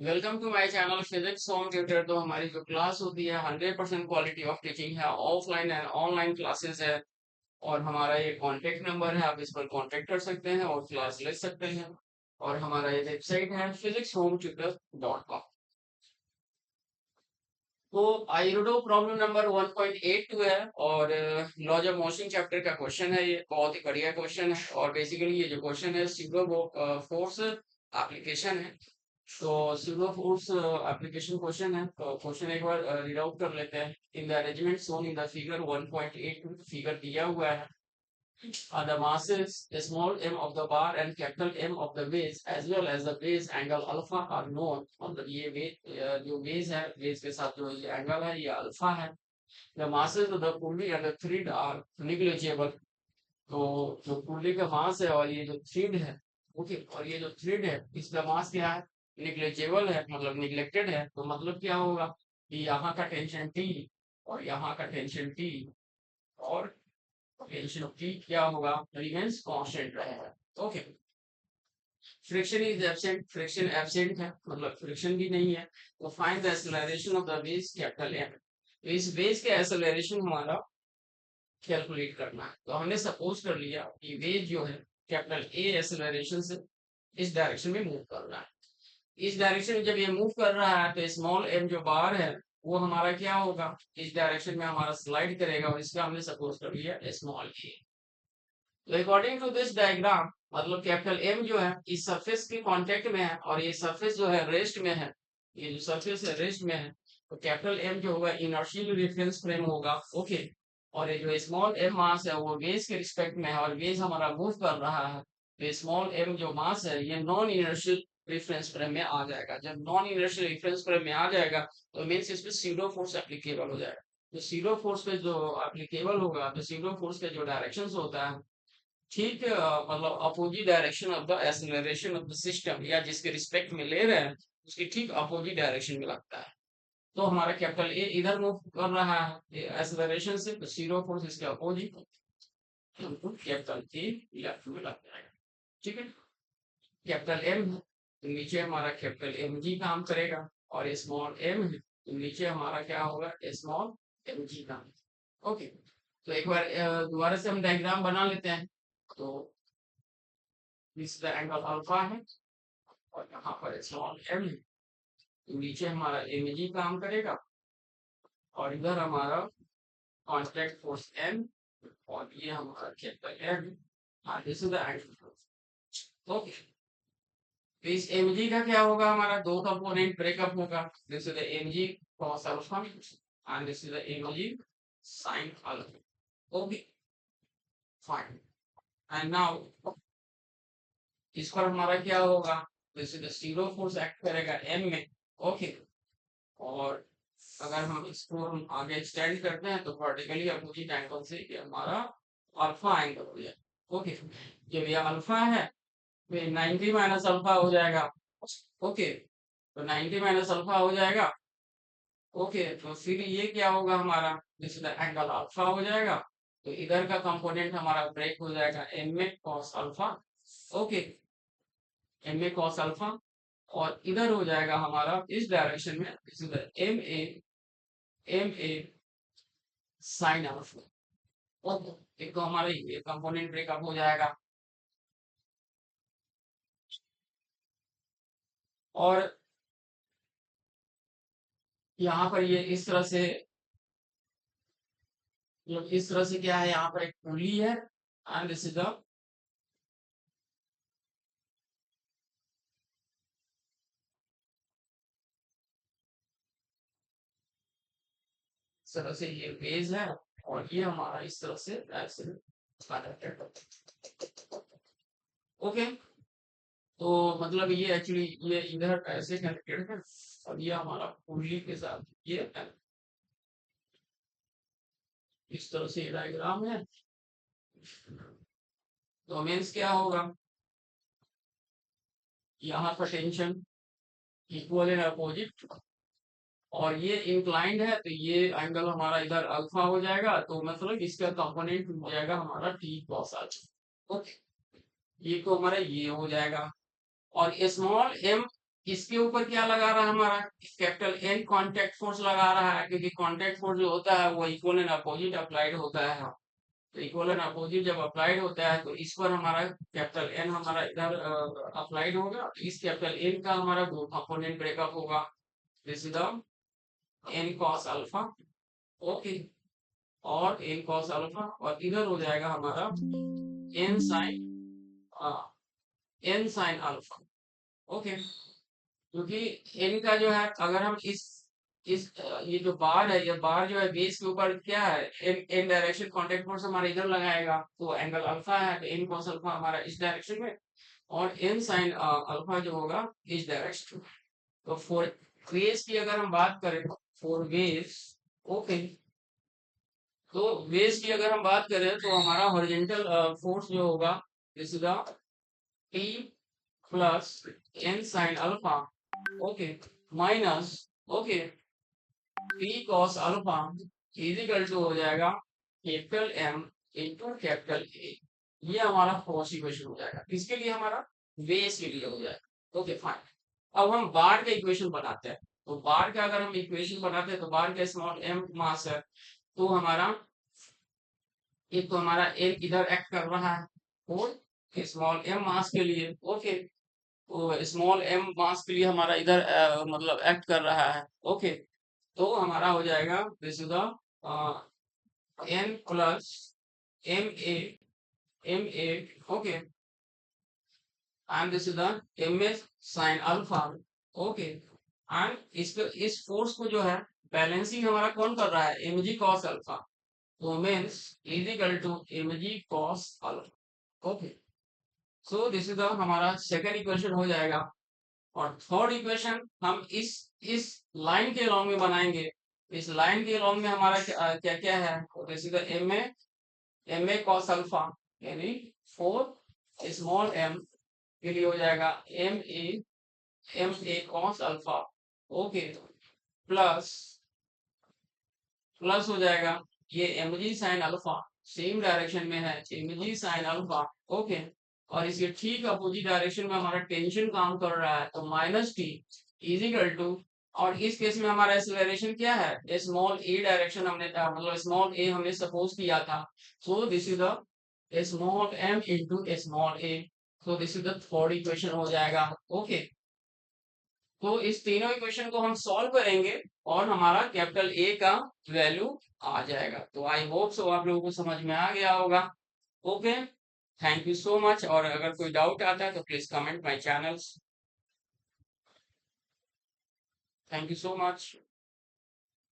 Welcome to my channel physics home tutor. तो हमारी जो क्लास होती है 100% क्वालिटी ऑफ टीचिंग है, ऑफलाइन एंड ऑनलाइन क्लासेस है। और हमारा ये कॉन्टेक्ट नंबर है, आप इस पर कॉन्टेक्ट कर सकते हैं और क्लास ले सकते हैं। और हमारा ये वेबसाइट है physicshometutor.com। तो आइरोडो प्रॉब्लम नंबर 1.82 है और लॉज ऑफ मोशन चैप्टर का क्वेश्चन है। ये बहुत ही बढ़िया क्वेश्चन है और बेसिकली ये जो क्वेश्चन है स्यूडो फोर्स एप्लीकेशन है। तो स्यूडो फोर्स एप्लीकेशन क्वेश्चन है, तो क्वेश्चन एक बार रीड आउट कर लेते हैं। In the arrangement shown in the figure 1.82, figure दिया हुआ है। The masses small m of the bar and capital M of the base as well as the base angle alpha are known। मतलब ये जो base है, base के साथ जो ये एंगल है ये अल्फा है। The masses of the pulley and the thread are negligible। तो जो पुल्ली का मास है और ये जो थ्रेड है, ओके, और ये जो थ्रेड है इसका मास क्या है, निग्लेजेबल है, मतलब निग्लेक्टेड है। तो मतलब क्या होगा कि यहाँ का टेंशन टी और यहाँ का टेंशन टी और टेंशन टी क्या होगा, रिमेंस कांस्टेंट रहेगा। Okay, friction is absent, friction absent है, मतलब फ्रिक्शन भी नहीं है। तो find the acceleration of the base capital M. तो इस बेस के एक्सेलरेशन हमारा कैलकुलेट करना है। तो हमने सपोज कर लिया कि वेव जो है कैपिटल ए एक्सेलरेशन से इस डायरेक्शन में मूव कर रहा है। इस डायरेक्शन में जब ये मूव कर रहा है तो स्मॉल एम जो बार है वो हमारा क्या होगा, इस डायरेक्शन में हमारा स्लाइड करेगा और इसका हमने सपोज कर लिया स्मॉल ए। तो अकॉर्डिंग टू दिस डायग्राम, मतलब कैपिटल एम जो है इस सरफेस के कांटेक्ट में है और ये सरफेस जो है रेस्ट में है। ये जो सरफेस है रेस्ट में है, तो कैपिटल एम जो होगा इनर्शियल रेफरेंस फ्रेम होगा। ओके, और ये जो स्मॉल एम मास है वो बेस के रिस्पेक्ट में है और बेस हमारा मूव कर रहा है। तो स्मॉल एम जो मास है ये नॉन इनर्शियल रेफरेंस फ्रेम में आ जाएगा। जब नॉन इनर्शियल रेफरेंस फ्रेम में आ जाएगा तो मीन्स इस पे सीरो फोर्स एप्लीकेबल हो जाएगा। तो सीरो फोर्स पे जो एप्लीकेबल होगा, तो सीरो फोर्स के जो डायरेक्शन होता है ठीक है, मतलब opposite direction of the acceleration of the system, या जिसके रिस्पेक्ट में ले रहे हैं उसकी ठीक अपोजिट डायरेक्शन में लगता है। तो हमारा कैपिटल ए इधर मूव कर रहा है एक्सेलरेशन से, तो जीरो फोर्स इसके अपोजिट, कैपिटल ए लेफ्ट में लग जाएगा। ठीक है, कैपिटल एम है तो नीचे हमारा कैपिटल एम जी काम करेगा, और स्मॉल एम है तो नीचे हमारा क्या होगा, स्मॉल एम जी काम। ओके, तो एक बार दोबारा से हम डायग्राम बना लेते हैं। तो इस एंगल अल्फा है और यहाँ पर स्मॉल एम है, तो नीचे हमारा एम जी काम करेगा और इधर हमारा कॉन्टैक्ट फोर्स एम, और ये हमारा कैपिटल एम है। हाँ, this is the angle force. Okay, तो इस एम जी का क्या होगा, हमारा दो कंपोनेंट ब्रेकअप होगा। This is the M G cos alpha and this is the M G sine alpha. Okay, fine. And now इस पर हमारा क्या होगा, this is the zero force act करेगा एम में। ओके, और अगर हम इसको हम आगे एक्सटेंड करते हैं तो वर्टिकली अपोजिट एंगल से ये हमारा अल्फा एंगल हो जाएगा। ओके, जब ये अल्फा है तो 90 माइनस अल्फा हो जाएगा। ओके, तो 90 माइनस अल्फा हो जाएगा। ओके, तो फिर ये क्या होगा हमारा, दिस एंगल अल्फा हो जाएगा। तो इधर का कंपोनेंट हमारा ब्रेक हो जाएगा एम में कॉस अल्फा। ओके, एम में कॉस अल्फा, और इधर हो जाएगा हमारा इस डायरेक्शन में M A sine alpha. Okay, एक तो हमारा ये कंपोनेंट ब्रेकअप हो जाएगा। और यहाँ पर ये इस तरह से, मतलब इस तरह से क्या है, यहाँ पर एक पुली है एंड दिस इज द, इस तरह से ये बेस है और ये हमारा इस तरह से ऐसे कनेक्टेड। ओके, तो मतलब ये एक्चुअली ये इधर ऐसे कनेक्टेड है और ये हमारा पुली के साथ ये इस तरह से डायग्राम है। तो मीन्स क्या होगा, यहाँ पर टेंशन इक्वल एंड अपोजिट, और ये इंक्लाइंड है तो ये एंगल हमारा इधर अल्फा हो जाएगा। तो मतलब इसका कंपोनेंट हो जाएगा हमारा टी कॉस अल्फा। ओके, ये तो हमारा ये हो जाएगा। और स्मॉल एम इसके ऊपर क्या लगा रहा है हमारा कैपिटल एन कांटेक्ट फोर्स लगा रहा है, क्योंकि कांटेक्ट फोर्स जो होता है वो इक्वल एंड अपोजिट अप्लाइड होता है। तो इक्वल एंड अपोजिट जब अप्लाइड होता है तो इस पर हमारा कैपिटल एन हमारा इधर अप्लाइड होगा, तो इस कैपिटल एन का हमारा दो कंपोनेंट ब्रेकअप होगा। This is the N cos alpha, okay, और एन कॉस अल्फा, और इधर हो जाएगा हमारा N sine N sine alpha, okay. क्योंकि एन का जो है अगर हम ये जो बार है, ये बार जो है बेस के ऊपर क्या है, N N direction contact force हमारा इधर लगाएगा, तो एंगल अल्फा है, तो एन कॉस अल्फा हमारा इस डायरेक्शन में, और एन साइन अल्फा जो होगा इस डायरेक्शन में। तो फॉर वेव्स की अगर हम बात करें, फॉर वेव्स, ओके, तो वेव्स की अगर हम बात करें तो हमारा हॉरिजॉन्टल फोर्स जो होगा, this is the T plus N sine alpha, okay, minus, okay, P cos alpha is equal to हो जाएगा capital M into capital A. ये हमारा फोर्स इक्वेशन हो जाएगा, किसके लिए, हमारा वेव्स के लिए हो जाएगा, ओके फाइन। अब हम बार का इक्वेशन बनाते हैं, तो बार का अगर हम इक्वेशन बनाते हैं तो बार का स्मॉल एम मास है, तो हमारा एक तो हमारा एम इधर एक्ट कर रहा है, और स्मॉल एम मास के लिए, ओके, तो स्मॉल एम मास के लिए हमारा इधर मतलब एक्ट कर रहा है, ओके। तो हमारा हो जाएगा this is the N plus M A okay, and this is the M A sine alpha, okay. And इस फोर्स को जो है बैलेंसिंग हमारा कौन कर रहा है, एम जी कॉस अल्फा, तो means is equal to M G cos alpha, okay. So this is the हमारा सेकेंड इक्वेशन हो जाएगा। और थर्ड इक्वेशन हम इस लाइन के अलॉन्ग में बनाएंगे। इस लाइन के अलॉन्ग में हमारा क्या क्या है, तो this is the M A cos alpha, यानी फोर स्मॉल एम के लिए हो जाएगा M A cos alpha, okay, plus plus हो जाएगा ये M G sine alpha, same direction में है M G sine alpha, okay, और इसके ठीक अपोजिट डायरेक्शन में हमारा टेंशन काम कर रहा है, तो माइनस टी इजिकल टू, और इस केस में हमारा एक्सेलरेशन क्या है, स्मॉल ए डायरेक्शन हमने मतलब स्मॉल ए हमने सपोज किया था, so this is the small M into small A, so this is the third equation हो जाएगा, ओके। तो इस तीनों इक्वेशन को हम सॉल्व करेंगे और हमारा कैपिटल ए का वैल्यू आ जाएगा। तो आई होप सो आप लोगों को समझ में आ गया होगा, okay. Thank you so much, और अगर कोई डाउट आता है तो please comment my channels. Thank you so much.